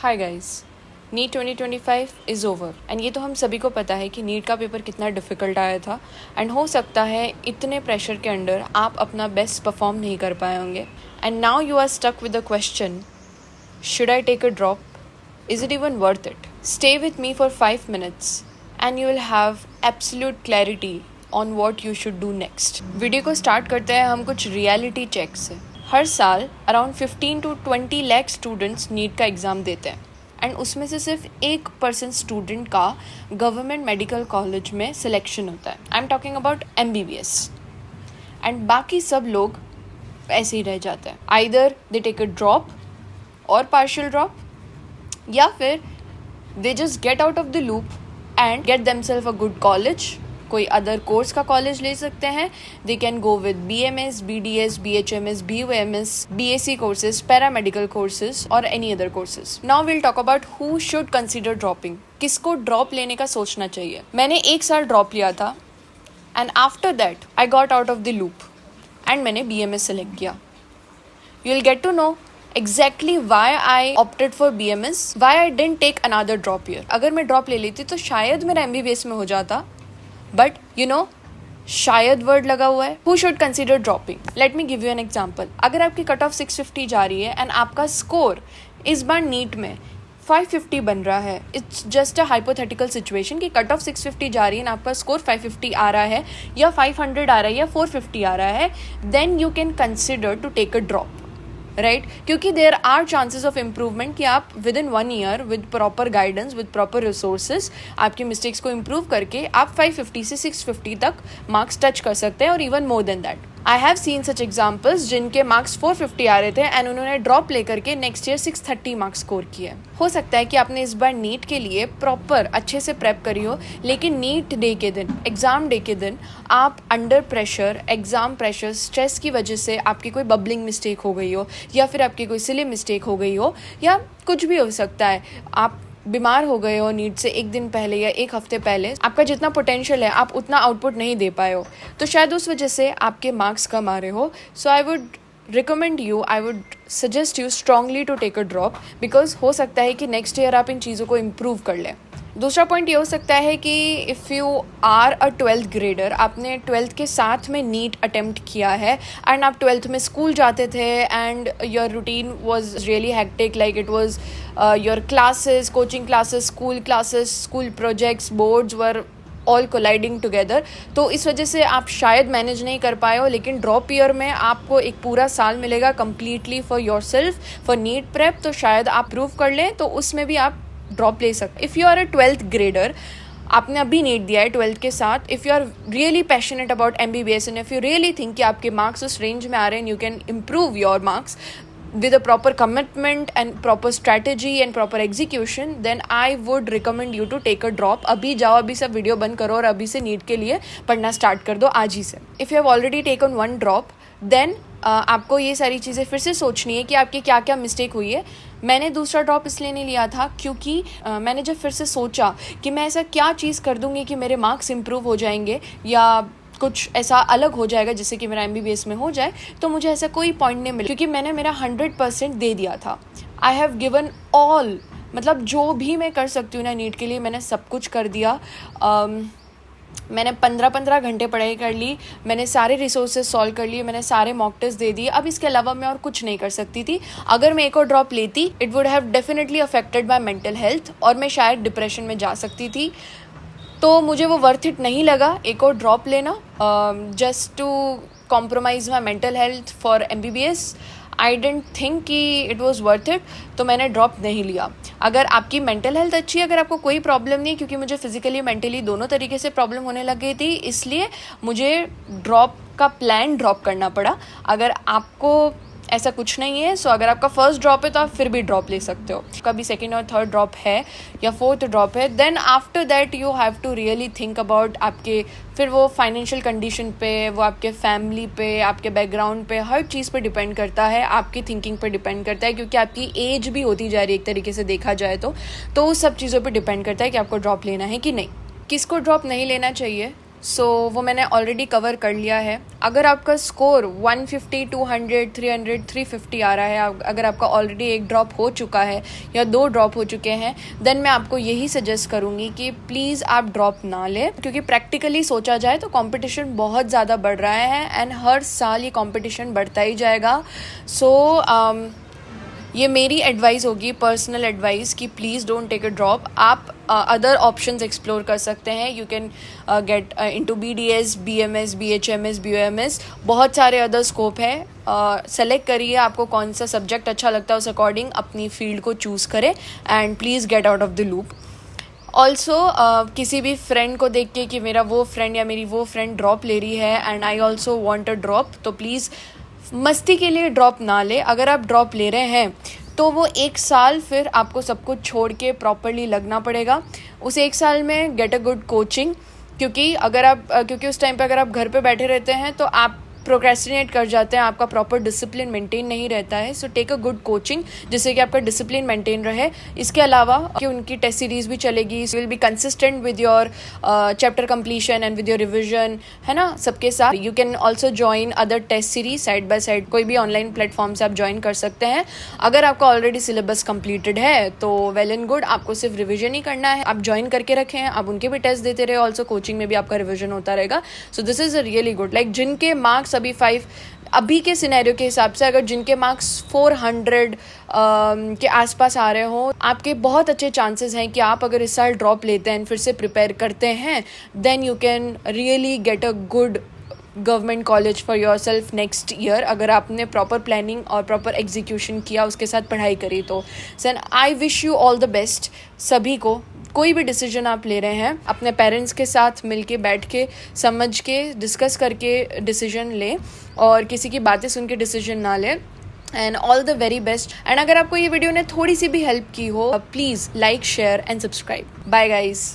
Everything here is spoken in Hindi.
Hi guys, NEET 2025 is over and ये तो हम सभी को पता है कि नीट का पेपर कितना डिफ़िकल्ट आया था एंड हो सकता है इतने प्रेशर के अंडर आप अपना बेस्ट परफॉर्म नहीं कर पाए होंगे and now you are stuck with the question, should I take a drop? Is it even worth it? Stay with me for 5 minutes and you will have absolute clarity on what you should do next. Video को स्टार्ट करते हैं हम कुछ रियलिटी चेक से। हर साल around 15 to 20 lakh students NEET का एग्ज़ाम देते हैं एंड उसमें से सिर्फ 1% स्टूडेंट का गवर्नमेंट मेडिकल कॉलेज में सिलेक्शन होता है। I am talking about MBBS and बाकी सब लोग ऐसे ही रह जाते हैं। Either they take a drop और पार्शियल ड्रॉप या फिर they just get out of the loop and get themselves a good college. कोई अदर कोर्स का कॉलेज ले सकते हैं। They can go with BMS, BDS, BHMS, BUMS, BAC courses, paramedical courses और any other courses. Now will talk about who should consider dropping. किसको ड्रॉप लेने का सोचना चाहिए? मैंने 1 साल ड्रॉप लिया था and after that I got out of the loop and मैंने BMS सेलेक्ट किया। You will get to know exactly why I opted for BMS, why I didn't take another drop year. अगर मैं ड्रॉप ले लेती तो शायद मेरा MBBS में हो जाता, बट यू नो शायद वर्ड लगा हुआ है। Who should consider dropping? Let me give you an example. अगर आपकी कट ऑफ 650 जा रही है एंड आपका स्कोर इस बार नीट में 550 बन रहा है, it's just a hypothetical situation कि कट ऑफ 650 जा रही है एंड आपका स्कोर 550 आ रहा है या 500 आ रहा है या 450 आ रहा है, then you can consider to take a drop, right? क्योंकि there are chances of improvement कि आप within 1 year with proper guidance, with proper resources आपकी मिस्टेक्स को इम्प्रूव करके आप 550 से 650 तक मार्क्स टच कर सकते हैं और even more than that. I have seen such examples जिनके मार्क्स 450 आ रहे थे एंड उन्होंने ड्रॉप लेकर के नेक्स्ट ईयर 630 मार्क्स स्कोर किए। हो सकता है कि आपने इस बार नीट के लिए प्रॉपर अच्छे से प्रेप करी हो, लेकिन नीट डे के दिन, एग्जाम डे के दिन आप under pressure, exam pressure, stress की वजह से आपकी कोई बबलिंग मिस्टेक हो गई हो या फिर आपकी कोई सिली मिस्टेक हो गई हो या कुछ भी हो सकता है। आप बीमार हो गए हो नीट से 1 दिन पहले या 1 हफ्ते पहले, आपका जितना पोटेंशियल है आप उतना आउटपुट नहीं दे पाए हो, तो शायद उस वजह से आपके मार्क्स कम आ रहे हो। So I would recommend you, I would suggest you strongly to take a drop, because हो सकता है कि नेक्स्ट ईयर आप इन चीज़ों को इम्प्रूव कर लें। दूसरा पॉइंट ये हो सकता है कि if you are a 12th grader, आपने 12th के साथ में नीट अटेम्प्ट किया है एंड आप 12th में स्कूल जाते थे and your routine was really hectic, like it was your classes, coaching classes, school projects, boards were all colliding together, तो इस वजह से आप शायद मैनेज नहीं कर पाए हो। लेकिन ड्रॉप ईयर में आपको एक पूरा साल मिलेगा completely for yourself, for NEET prep, तो शायद आप प्रूव कर लें, तो उसमें भी आप ड्रॉप ले सकते। If you are a 12th grader, आपने अभी नीट दिया है 12th के साथ, if you are really passionate about MBBS and if you really think कि आपके मार्क्स उस रेंज में आ रहे हैं, you can improve your marks with a proper commitment and proper strategy and proper execution, then I would recommend you to take a drop. अभी जाओ, अभी सब वीडियो बंद करो और अभी से नीट के लिए पढ़ना स्टार्ट कर दो आज ही से। If you have already taken 1 drop, then आपको ये सारी चीज़ें फिर से सोचनी है कि आपकी क्या क्या मिस्टेक हुई है। मैंने दूसरा ड्रॉप इसलिए नहीं लिया था क्योंकि मैंने जब फिर से सोचा कि मैं ऐसा क्या चीज़ कर दूँगी कि मेरे मार्क्स इम्प्रूव हो जाएंगे या कुछ ऐसा अलग हो जाएगा जिससे कि मेरा MBBS में हो जाए, तो मुझे ऐसा कोई पॉइंट नहीं मिला क्योंकि मैंने मेरा 100% दे दिया था। आई हैव गिवन ऑल, मतलब जो भी मैं कर सकती हूँ ना नीट के लिए मैंने सब कुछ कर दिया। मैंने 15-15 घंटे पढ़ाई कर ली, मैंने सारे रिसोर्सेज सॉल्व कर लिए, मैंने सारे मॉक टेस्ट दे दिए। अब इसके अलावा मैं और कुछ नहीं कर सकती थी। अगर मैं एक और ड्रॉप लेती, it would have definitely affected my mental health और मैं शायद डिप्रेशन में जा सकती थी। तो मुझे वो वर्थ इट नहीं लगा एक और ड्रॉप लेना, just to compromise my mental health for MBBS। I don't think कि इट वॉज़ वर्थ इट, तो मैंने ड्रॉप नहीं लिया। अगर आपकी मेंटल हेल्थ अच्छी है, अगर आपको कोई प्रॉब्लम नहीं है, क्योंकि मुझे फिजिकली मेंटली दोनों तरीके से प्रॉब्लम होने लग गई थी, इसलिए मुझे ड्रॉप का प्लान ड्रॉप करना पड़ा। अगर आपको ऐसा कुछ नहीं है, सो अगर आपका फर्स्ट ड्रॉप है तो आप फिर भी ड्रॉप ले सकते हो। कभी 2nd और 3rd ड्रॉप है या 4th ड्रॉप है, then after that you have to really think about आपके, फिर वो फाइनेंशियल कंडीशन पे, वो आपके फैमिली पे, आपके बैकग्राउंड पे, हर चीज़ पे डिपेंड करता है, आपकी थिंकिंग पे डिपेंड करता है, क्योंकि आपकी एज भी होती जा रही है एक तरीके से देखा जाए तो उस सब चीज़ों पे डिपेंड करता है कि आपको ड्रॉप लेना है कि नहीं। किसको ड्रॉप नहीं लेना चाहिए? सो वो मैंने ऑलरेडी कवर कर लिया है। अगर आपका स्कोर 150, 200, 300, 350 आ रहा है, अगर आपका ऑलरेडी एक ड्रॉप हो चुका है या 2 ड्रॉप हो चुके हैं, देन मैं आपको यही सजेस्ट करूँगी कि प्लीज़ आप ड्रॉप ना लें, क्योंकि प्रैक्टिकली सोचा जाए तो कंपटीशन बहुत ज़्यादा बढ़ रहा है एंड हर साल ये कंपटीशन बढ़ता ही जाएगा। सो ये मेरी एडवाइस होगी, पर्सनल एडवाइस, कि please don't take a drop. आप अदर ऑप्शंस एक्सप्लोर कर सकते हैं। You can get into BDS, BMS, BHMS, BOMS, बहुत सारे अदर स्कोप है। सेलेक्ट करिए आपको कौन सा सब्जेक्ट अच्छा लगता है, उस अकॉर्डिंग अपनी फील्ड को चूज़ करें and please get out of the loop. Also किसी भी फ्रेंड को देख के कि मेरा वो फ्रेंड या मेरी वो फ्रेंड ड्रॉप ले रही है and I also want a drop, तो प्लीज़ मस्ती के लिए ड्रॉप ना ले। अगर आप ड्रॉप ले रहे हैं तो वो 1 साल फिर आपको सब कुछ छोड़ के प्रॉपरली लगना पड़ेगा। उस 1 साल में गेट अ गुड कोचिंग, क्योंकि उस टाइम पे अगर आप घर पे बैठे रहते हैं तो आप प्रोक्रेस्टिनेट कर जाते हैं, आपका प्रॉपर डिसिप्लिन मेंटेन नहीं रहता है। So take a good coaching जिससे कि आपका डिसिप्लिन मेंटेन रहे। इसके अलावा कि उनकी टेस्ट सीरीज भी चलेगी, will be consistent with your chapter completion and with your revision, है ना, सबके साथ। You can also join other test series side by side, कोई भी ऑनलाइन प्लेटफॉर्म से आप ज्वाइन कर सकते हैं। अगर आपका ऑलरेडी सिलेबस कंप्लीटेड है तो वेल एंड गुड, आपको सिर्फ रिविजन ही करना है। आप ज्वाइन करके रखें, आप उनके भी टेस्ट देते रहे, ऑल्सो कोचिंग में भी आपका रिविजन होता रहेगा। So this is a really good, like जिनके मार्क्स अभी 5 अभी के सिनेरियो के हिसाब से, अगर जिनके मार्क्स 400 के आसपास आ रहे हो, आपके बहुत अच्छे चांसेस हैं कि आप अगर इस साल ड्रॉप लेते हैं फिर से प्रिपेयर करते हैं, then you can really get a good government college for yourself next year, अगर आपने प्रॉपर प्लानिंग और प्रॉपर एग्जीक्यूशन किया, उसके साथ पढ़ाई करी तो। So I wish you all the best सभी को। कोई भी डिसीजन आप ले रहे हैं, अपने पेरेंट्स के साथ मिलके बैठ के समझ के डिस्कस करके डिसीजन लें और किसी की बातें सुन के डिसीजन ना लें। And all the very best. And अगर आपको ये वीडियो ने थोड़ी सी भी हेल्प की हो, please like, share and subscribe. Bye guys.